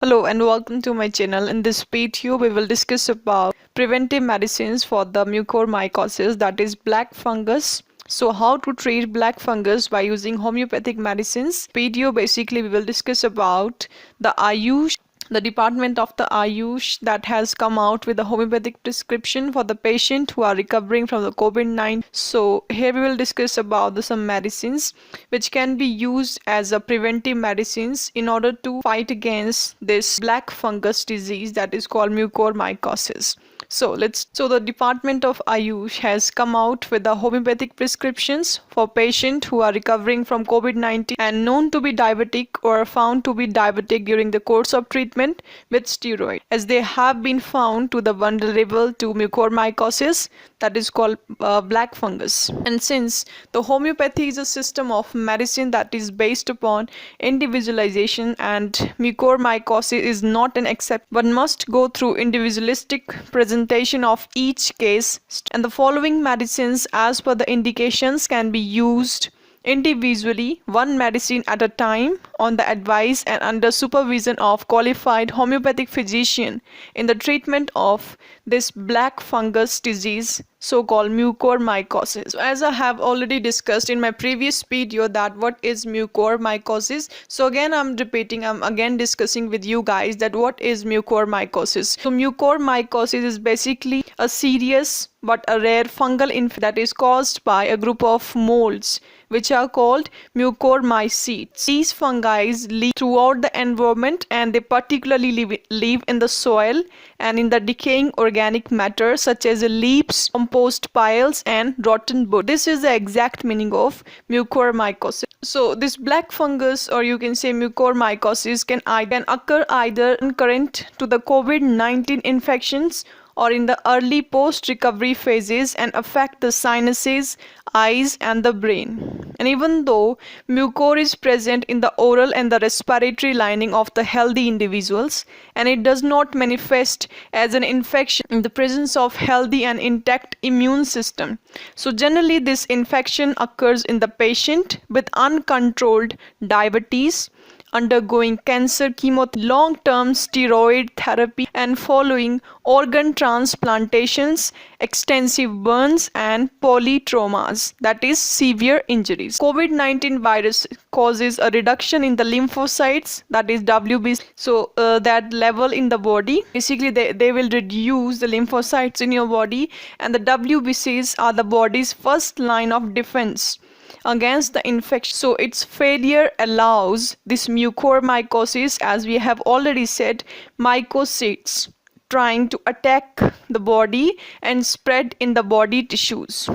Hello and welcome to my channel. In this video, we will discuss about preventive medicines for the mucormycosis, that is black fungus. So how to treat black fungus by using homeopathic medicines. Video basically we will discuss about the Ayush, the department of the Ayush that has come out with a homeopathic prescription for the patient who are recovering from the COVID-19. So here we will discuss about some medicines which can be used as a preventive medicines in order to fight against this black fungus disease that is called mucormycosis. So the Department of Ayush has come out with the homeopathic prescriptions for patients who are recovering from COVID-19 and known to be diabetic or found to be diabetic during the course of treatment with steroid, as they have been found to the vulnerable to mucormycosis, that is called black fungus. And since the homeopathy is a system of medicine that is based upon individualization, and mucormycosis is not an exception, one must go through individualistic presentation of each case, and the following medicines as per the indications can be used individually, one medicine at a time, on the advice and under supervision of qualified homeopathic physician in the treatment of this black fungus disease, so-called mucormycosis. So as I have already discussed in my previous video that what is mucormycosis, so again I'm again discussing with you guys that what is mucormycosis. So mucormycosis is basically a serious but a rare fungal infection that is caused by a group of molds which are called mucormycetes. These fungi live throughout the environment, and they particularly live in the soil and in the decaying organic matter such as leaves, compost piles and rotten wood. This is the exact meaning of mucormycosis. So this black fungus, or you can say mucormycosis, can occur either concurrent to the COVID-19 infections or in the early post-recovery phases and affect the sinuses, eyes and the brain. And even though mucor is present in the oral and the respiratory lining of the healthy individuals, and it does not manifest as an infection in the presence of healthy and intact immune system. So generally this infection occurs in the patient with uncontrolled diabetes, undergoing cancer chemotherapy, long-term steroid therapy and following organ transplantations, extensive burns and polytraumas, that is severe injuries. COVID-19 virus causes a reduction in the lymphocytes, that is WBC, so that level in the body. Basically they will reduce the lymphocytes in your body, and the WBCs are the body's first line of defense against the infection. So its failure allows this mucormycosis, as we have already said, mycocytes trying to attack the body and spread in the body tissues.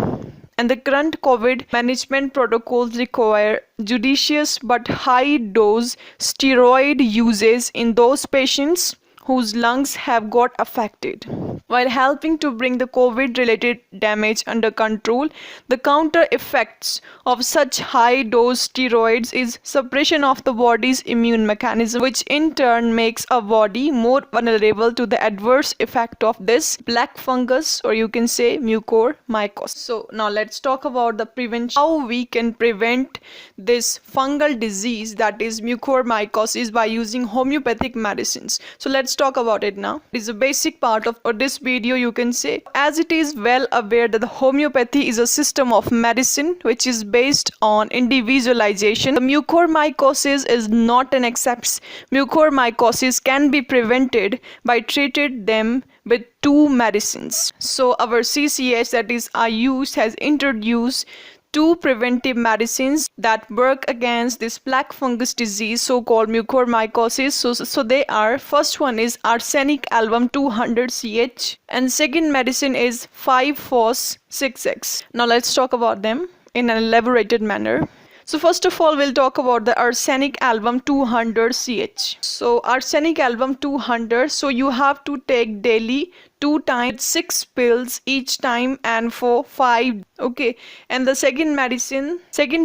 And the current COVID management protocols require judicious but high dose steroid uses in those patients whose lungs have got affected. While helping to bring the COVID-related damage under control, the counter effects of such high-dose steroids is suppression of the body's immune mechanism, which in turn makes a body more vulnerable to the adverse effect of this black fungus, or you can say mucormycosis. So now let's talk about the prevention, how we can prevent this fungal disease, that is mucormycosis, by using homeopathic medicines. So let's talk about it now. It is a basic part of this video, you can say, as it is well aware that the homeopathy is a system of medicine which is based on individualization. The mucormycosis is not an exception. Mucormycosis can be prevented by treating them with two medicines. So our CCH, that is Ayush, has introduced two preventive medicines that work against this black fungus disease, so-called mucormycosis. So they are, first one is arsenic album 200 CH, and second medicine is 5-FOS 6X. Now let's talk about them in an elaborated manner. So first of all, we'll talk about the arsenic album 200 CH. So arsenic album 200, so you have to take daily 2 times 6 pills each time and for 5. Okay, and the second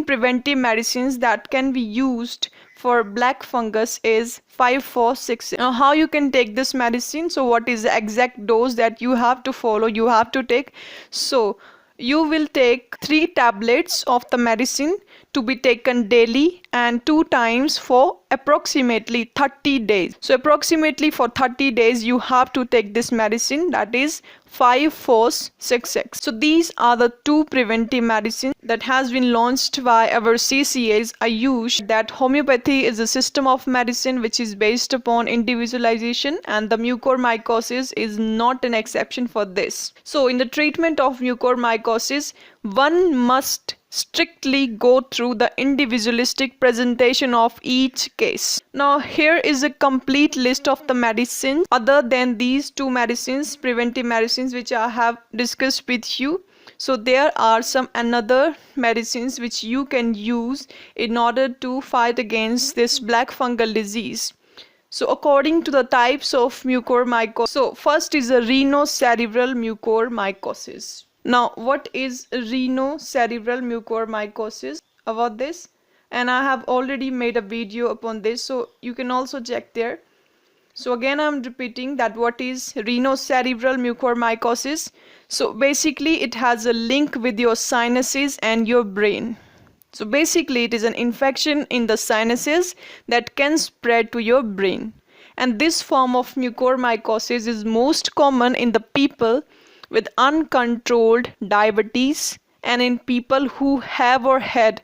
preventive medicines that can be used for black fungus is 5-4-6. Now how you can take this medicine, so what is the exact dose that you have to follow, you have to take. So you will take 3 tablets of the medicine to be taken daily and 2 times for approximately 30 days. So approximately for 30 days you have to take this medicine, that is 5 FOS 6x. So these are the 2 preventive medicines that has been launched by our CCAs Ayush, that homeopathy is a system of medicine which is based upon individualization, and the mucormycosis is not an exception for this. So in the treatment of mucormycosis, one must strictly go through the individualistic presentation of each case. Now here is a complete list of the medicines other than these 2 medicines, preventive medicines, which I have discussed with you. So there are some another medicines which you can use in order to fight against this black fungal disease. So according to the types of mucormycosis, so first is a rhinocerebral mucormycosis. Now what is rhinocerebral mucormycosis? About this, and I have already made a video upon this, so you can also check there. So again I'm repeating that what is rhinocerebral mucormycosis. So basically it has a link with your sinuses and your brain. So basically it is an infection in the sinuses that can spread to your brain, and this form of mucormycosis is most common in the people with uncontrolled diabetes and in people who have or had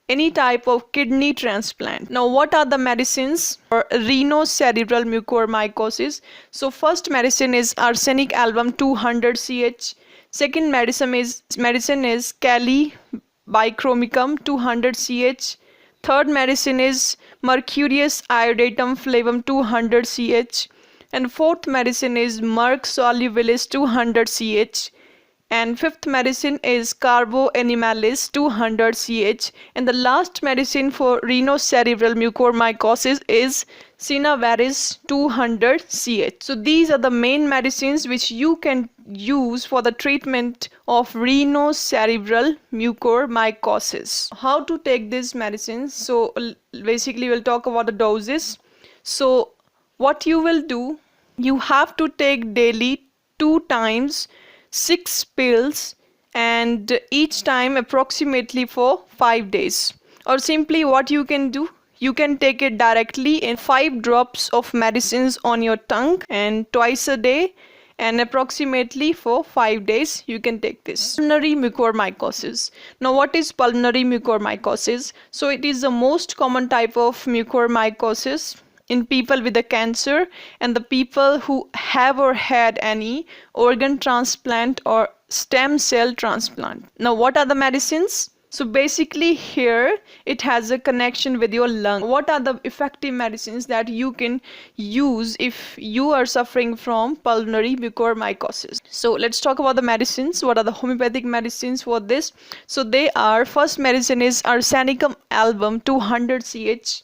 any type of kidney transplant. Now what are the medicines for rhinocerebral mucormycosis? So first medicine is arsenic album 200 CH. Second medicine is Kali bichromicum 200 CH. Third medicine is mercurius iodatum flavum 200 CH. And fourth medicine is Merck solubilis 200 CH. And fifth medicine is Carbo animalis 200 CH. And the last medicine for rhinocerebral mucormycosis is Cinnavarris 200 CH. So these are the main medicines which you can use for the treatment of rhinocerebral mucormycosis. How to take these medicines? So basically we'll talk about the doses. So what you will do, you have to take daily 2 times 6 pills, and each time approximately for 5 days. Or simply what you can do, you can take it directly in 5 drops of medicines on your tongue and twice a day, and approximately for 5 days you can take this. Pulmonary mucormycosis. Now what is pulmonary mucormycosis? So it is the most common type of mucormycosis in people with a cancer and the people who have or had any organ transplant or stem cell transplant. Now what are the medicines? So basically here it has a connection with your lung. What are the effective medicines that you can use if you are suffering from pulmonary mucormycosis? So let's talk about the medicines. What are the homeopathic medicines for this? So they are, first medicine is arsenicum album 200 CH.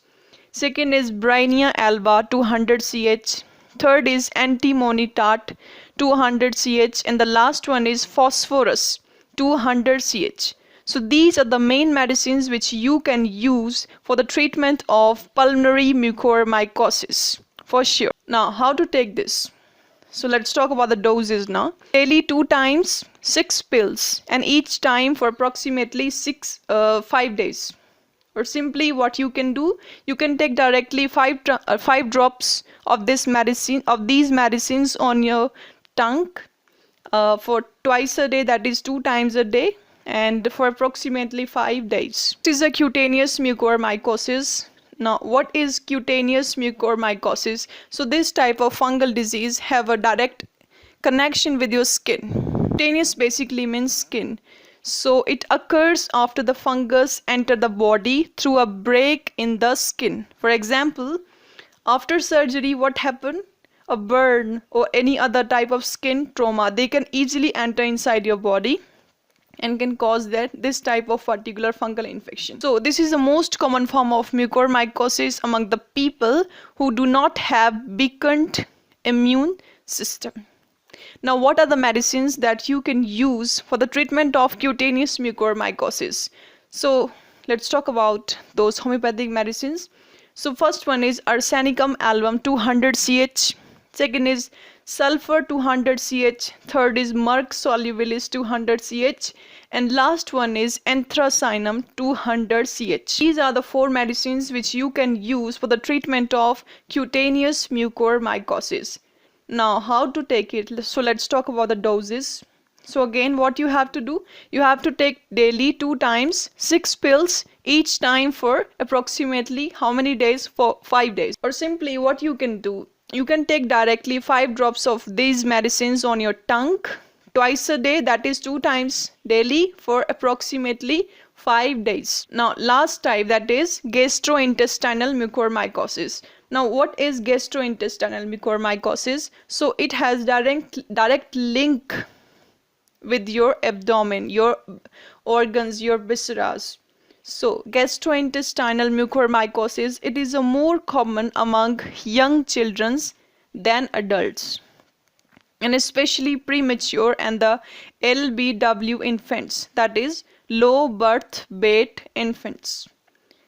Second is Brainia alba 200 CH. Third is antimony tart 200 CH. And the last one is phosphorus 200 CH. So these are the main medicines which you can use for the treatment of pulmonary mucormycosis for sure. Now how to take this? So let's talk about the doses now. Daily 2 times 6 pills, and each time for approximately 5 days. Or simply what you can do, you can take directly 5 drops of this medicine, of these medicines on your tongue for twice a day, that is 2 times a day, and for approximately 5 days. This is a cutaneous mucormycosis. Now what is cutaneous mucormycosis? So this type of fungal disease have a direct connection with your skin. Cutaneous basically means skin. So it occurs after the fungus enter the body through a break in the skin. For example, after surgery, what happened? A burn or any other type of skin trauma, they can easily enter inside your body and can cause this type of particular fungal infection. So this is the most common form of mucormycosis among the people who do not have weakened immune system. Now what are the medicines that you can use for the treatment of cutaneous mucormycosis? So let's talk about those homeopathic medicines. So first one is arsenicum album 200 CH. Second is sulfur 200 ch, third is merc solubilis 200 ch, and last one is anthracinum 200 ch. These are the 4 medicines which you can use for the treatment of cutaneous mucormycosis. Now how to take it? So let's talk about the doses. So again, what you have to do, you have to take daily 2 times 6 pills each time for approximately how many days? For 5 days. Or simply what you can do, you can take directly 5 drops of these medicines on your tongue twice a day, that is 2 times daily for approximately 5 days. Now last type, that is gastrointestinal mucormycosis. Now what is gastrointestinal mucormycosis? So it has direct link with your abdomen, your organs, your viscera. So gastrointestinal mucormycosis, it is a more common among young children than adults, and especially premature and the LBW infants, that is low birth weight infants,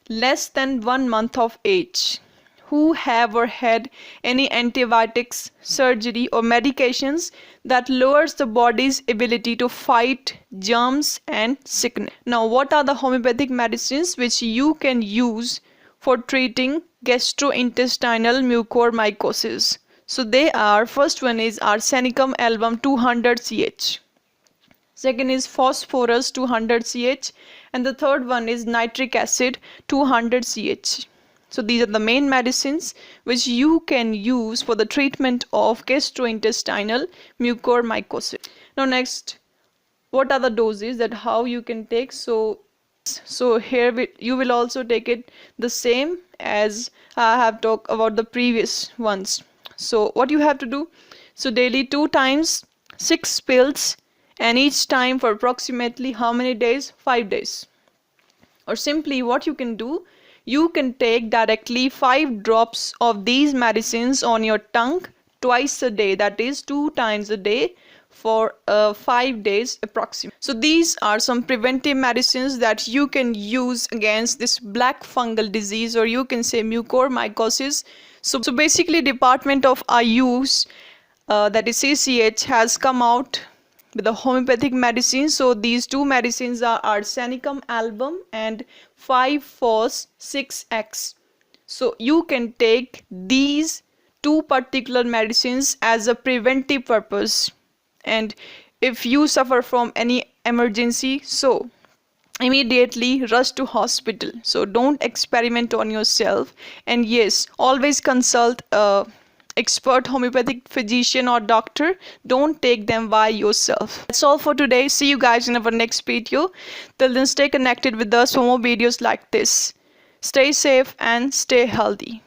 less than 1 month of age, who have or had any antibiotics, surgery or medications that lowers the body's ability to fight germs and sickness. Now what are the homeopathic medicines which you can use for treating gastrointestinal mucormycosis? So they are, first one is arsenicum album 200 ch, second is phosphorus 200 ch, and the third one is nitric acid 200 ch. So these are the main medicines which you can use for the treatment of gastrointestinal mucormycosis. Now next, what are the doses, that how you can take? So here you will also take it the same as I have talked about the previous ones. So what you have to do, so daily 2 times 6 pills, and each time for approximately how many days? 5 days. Or simply what you can do, you can take directly 5 drops of these medicines on your tongue twice a day, that is 2 times a day for 5 days approximately. So these are some preventive medicines that you can use against this black fungal disease, or you can say mucormycosis. So basically Department of Ayush, that is CCH, has come out with the homeopathic medicine. So these 2 medicines are arsenicum album and 5-FOS 6X. So you can take these 2 particular medicines as a preventive purpose, and if you suffer from any emergency, so immediately rush to hospital. So don't experiment on yourself, and yes, always consult a expert homeopathic physician or doctor. Don't take them by yourself. That's all for today. See you guys in our next video. Till then, stay connected with us for more videos like this. Stay safe and stay healthy.